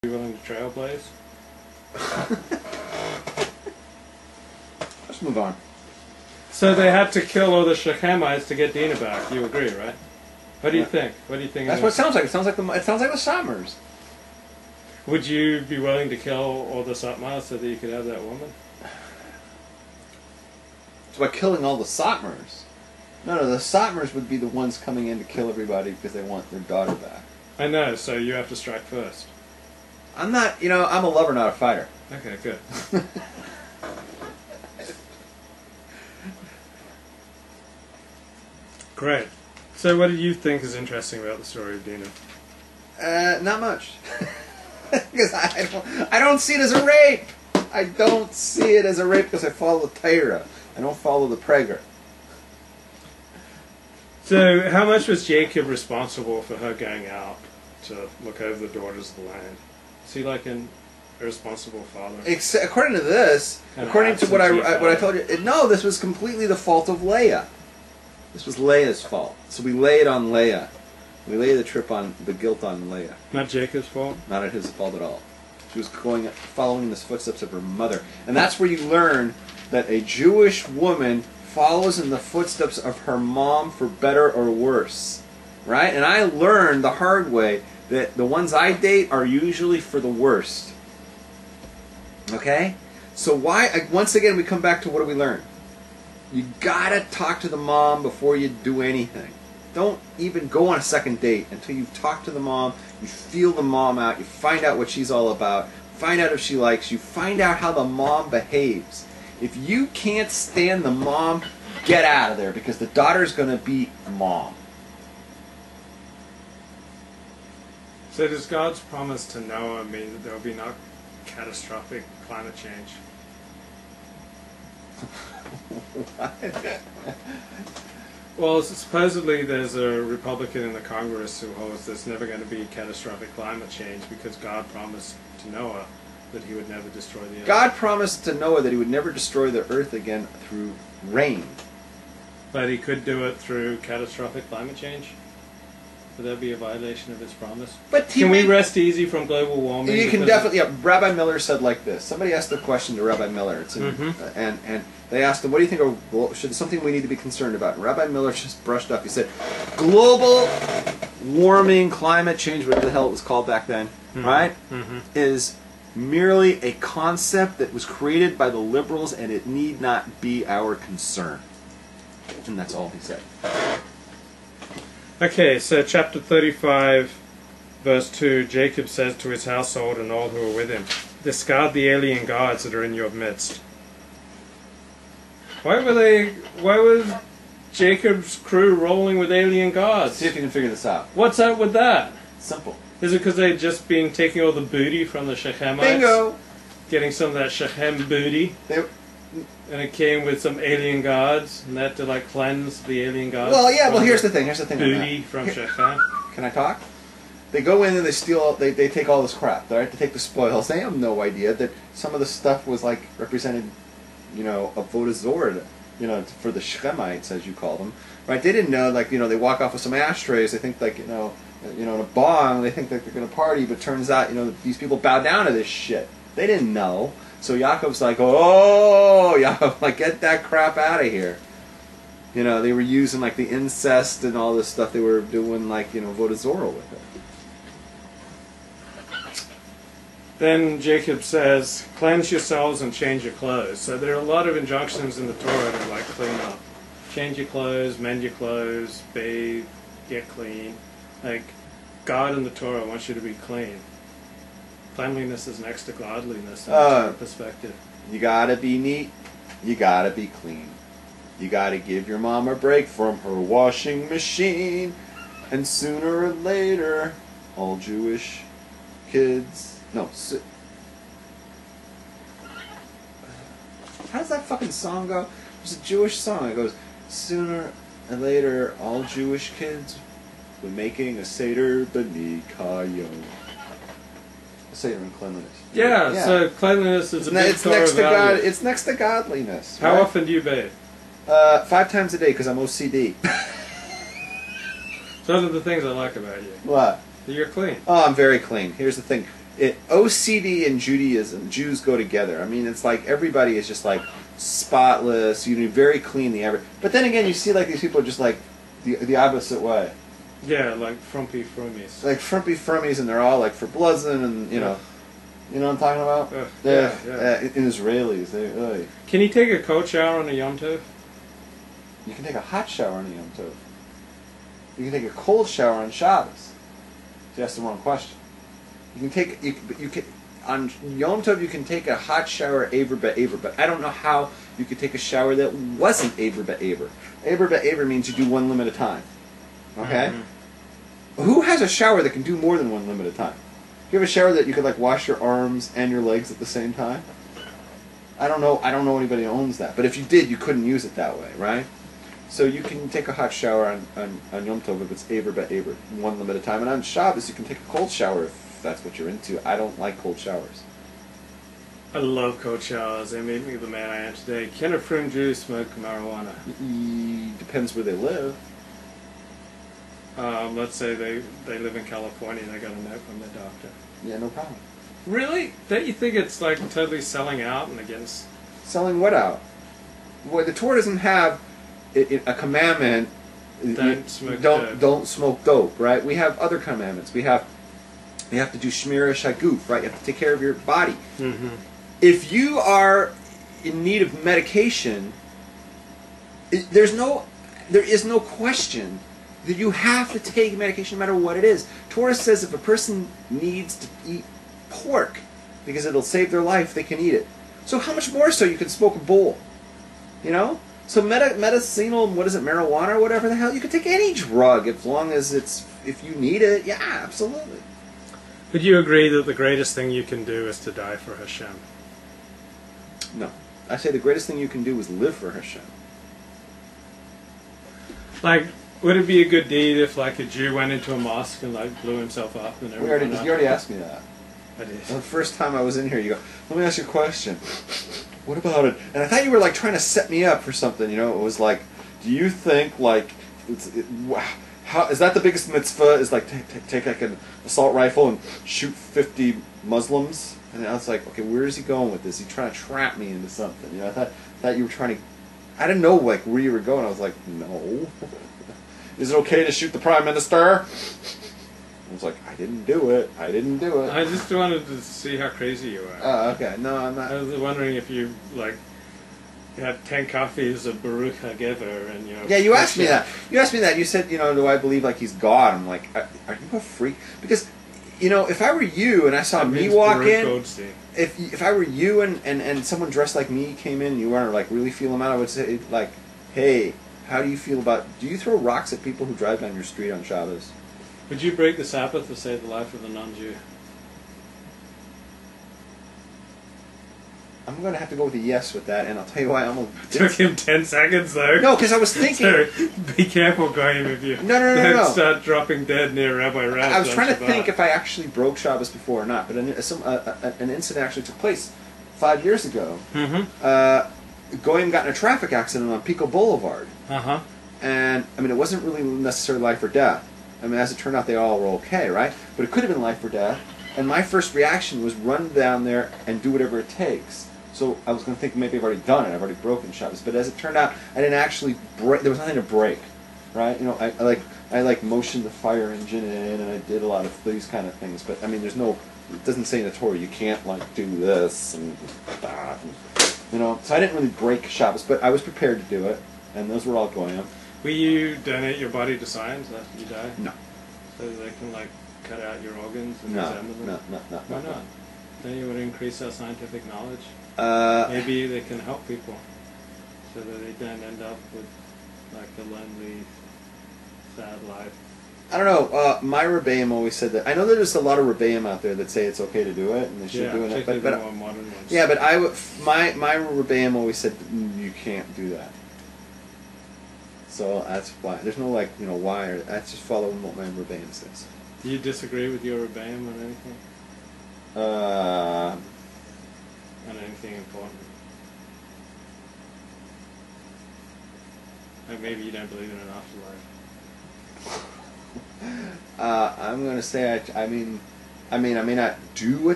Are you willing to trailblaze? Let's move on. So they had to kill all the Shechemites to get Dina back. You agree, right? What do you think? What do you think? That's what it sounds like. It sounds like the Summers. Would you be willing to kill all the Satmars so that you could have that woman? It's by killing all the Satmars. No, the Satmars would be the ones coming in to kill everybody because they want their daughter back. I know, so you have to strike first. I'm not, I'm a lover, not a fighter. Okay, good. Great. So what do you think is interesting about the story of Dina? Not much. Because I don't see it as a rape. I don't see it as a rape because I follow the Torah. I don't follow the Prager. So how much was Jacob responsible for her going out to look over the daughters of the land? Is he like an irresponsible father? According to this, according to what I told you, no, this was completely the fault of Leah. This was Leah's fault. So we lay it on Leah. We lay the guilt on Leah. Not Jacob's fault? Not his fault at all. She was following in the footsteps of her mother. And that's where you learn that a Jewish woman follows in the footsteps of her mom for better or worse. Right? And I learned the hard way that the ones I date are usually for the worst. Okay? So once again, we come back to what do we learn? You gotta talk to the mom before you do anything. Don't even go on a second date until you've talked to the mom, you feel the mom out, you find out what she's all about, find out if she likes you, find out how the mom behaves. If you can't stand the mom, get out of there because the daughter's gonna be mom. So does God's promise to Noah mean that there will be no catastrophic climate change? What? Well, supposedly there's a Republican in the Congress who holds there's never going to be catastrophic climate change because God promised to Noah that he would never destroy the earth. God promised to Noah that he would never destroy the earth again through rain. But he could do it through catastrophic climate change? Would that be a violation of his promise? But can we rest easy from global warming? You can definitely. Yeah, Rabbi Miller said like this. Somebody asked a question to Rabbi Miller. It's in, and they asked him, "What do you think? Should something we need to be concerned about?" And Rabbi Miller just brushed up. He said, "Global warming, climate change, whatever the hell it was called back then, right, is merely a concept that was created by the liberals, and it need not be our concern." And that's all he said. Okay, so chapter 35, verse 2, Jacob says to his household and all who are with him, "Discard the alien gods that are in your midst." Why was Jacob's crew rolling with alien gods? See if you can figure this out. What's up with that? Simple. Is it because they'd just been taking all the booty from the Shechemites? Bingo! Getting some of that Shechem booty? And it came with some alien gods, and that to like cleanse the alien gods. Well, yeah. Well, here's the thing. Booty from Shechem. Can I talk? They go in and they steal. They take all this crap. Right? They take the spoils. They have no idea that some of the stuff was like represented, a vodazor, for the Shechemites, as you call them. Right? They didn't know. Like, they walk off with some ashtrays. They think like in a bong. They think that they're going to party, but turns out these people bow down to this shit. They didn't know. So Yaakov's like, "Oh, Yaakov, like, get that crap out of here." They were using like the incest and all this stuff. They were doing like, vodazora with it. Then Jacob says, "Cleanse yourselves and change your clothes." So there are a lot of injunctions in the Torah to like clean up. Change your clothes, mend your clothes, bathe, get clean. Like, God in the Torah wants you to be clean. Cleanliness is next to godliness in that perspective. You gotta be neat. You gotta be clean. You gotta give your mom a break from her washing machine. And sooner or later, all Jewish kids... No, how does that fucking song go? It's a Jewish song. It goes, "Sooner or later, all Jewish kids were making a Seder B'ni Kayom." Seder and cleanliness. Yeah, so cleanliness is a big Torah value. It's next to godliness. How right? often do you bathe? 5 times a day because I'm OCD. Those are the things I like about you. What? You're clean. Oh, I'm very clean. Here's the thing. OCD and Judaism, Jews go together. I mean, it's like everybody is just like spotless, very clean. But then again, you see like these people are just like the opposite way. Yeah, like frumpy frummies. Like frumpy frummies, and they're all like for bloodsinn, and you know what I'm talking about? Yeah. In Israelis, Can you take a cold shower on a Yom Tov? You can take a hot shower on a Yom Tov. You can take a cold shower on Shabbos. So that's the wrong question. You can on Yom Tov you can take a hot shower Aver Ba'aver, but I don't know how you could take a shower that wasn't Aver Ba'aver. Aver Ba'aver means you do one limit at a time. Okay? Mm-hmm. Who has a shower that can do more than one limit at a time? Do you have a shower that you could like wash your arms and your legs at the same time? I don't know anybody who owns that. But if you did, you couldn't use it that way, right? So you can take a hot shower on Yom Tov if it's Aver Ba'aver, one limit at a time. And on Shabbos, you can take a cold shower if that's what you're into. I don't like cold showers. I love cold showers. They made me the man I am today. Can a frum Jew smoke marijuana? Depends where they live. Let's say they live in California and they got a note from their doctor. Yeah, no problem. Really? Don't you think it's like totally selling out and against... Selling what out? Well, the Torah doesn't have a commandment. Don't smoke dope, right? We have other commandments. We have to do shmira shaguf, right? You have to take care of your body. Mm-hmm. If you are in need of medication, there is no question that you have to take medication no matter what it is. Torah says if a person needs to eat pork because it'll save their life, they can eat it. So how much more so you can smoke a bowl? You know? So medicinal, what is it, marijuana or whatever the hell, you can take any drug as long as if you need it. Yeah, absolutely. Would you agree that the greatest thing you can do is to die for Hashem? No. I say the greatest thing you can do is live for Hashem. Like, would it be a good deed if, like, a Jew went into a mosque and, like, blew himself up and everything? You already asked me that. I did. The first time I was in here, you go, let me ask you a question. What about it? And I thought you were, like, trying to set me up for something, you know? It was like, do you think, like, how is that the biggest mitzvah? Is, like, take like, an assault rifle and shoot 50 Muslims? And I was like, okay, where is he going with this? He's trying to trap me into something. You know, I thought you were trying to... I didn't know, like, where you were going. I was like, no. Is it okay to shoot the Prime Minister? I was like, I didn't do it. I didn't do it. I just wanted to see how crazy you are. Oh, okay. No, I'm not. I was wondering if you, like, had 10 copies of Baruch HaGever and, you know... Yeah, you asked me that. You said, you know, do I believe, like, he's God? I'm like, are you a freak? Because, you know, if I were you and I saw me walk in... If I were you and someone dressed like me came in and you weren't, like, really feeling out, I would say, like, hey... How do you feel about... Do you throw rocks at people who drive down your street on Shabbos? Would you break the Sabbath to save the life of a non-Jew? I'm going to have to go with a yes with that, and I'll tell you why. Took him 10 seconds, though. No, because I was thinking... So, be careful, Goyim, if you no. start dropping dead near Rabbi Raz. I was trying to think if I actually broke Shabbos before or not, but an incident actually took place 5 years ago. Mm-hmm. Goyim got in a traffic accident on Pico Boulevard. Uh-huh. And, I mean, it wasn't really necessarily life or death. I mean, as it turned out, they all were okay, right? But it could have been life or death. And my first reaction was run down there and do whatever it takes. So I was going to think maybe I've already done it. I've already broken Shabbos. But as it turned out, I didn't actually break. There was nothing to break, right? You know, I motioned the fire engine in, and I did a lot of these kind of things. But, I mean, there's no... It doesn't say in the Torah, you can't, like, do this and that. You know, so I didn't really break Shabbos, but I was prepared to do it, and those were all Goyim. Will you donate your body to science after you die? No. So they can, like, cut out your organs and no, examine them? No. Why not? Then you would increase our scientific knowledge. Maybe they can help people so that they don't end up with, like, a lonely, sad life. I don't know. My Rebbeim always said that. I know that there's a lot of Rebbeim out there that say it's okay to do it and they should do it. But the more modern ones. Yeah, but my Rebbeim always said you can't do that. So that's why. There's no like why. Or that's just following what my Rebbeim says. Do you disagree with your Rebbeim on anything? On anything important? Like maybe you don't believe in an afterlife. I'm going to say, I mean, I mean, I may not do what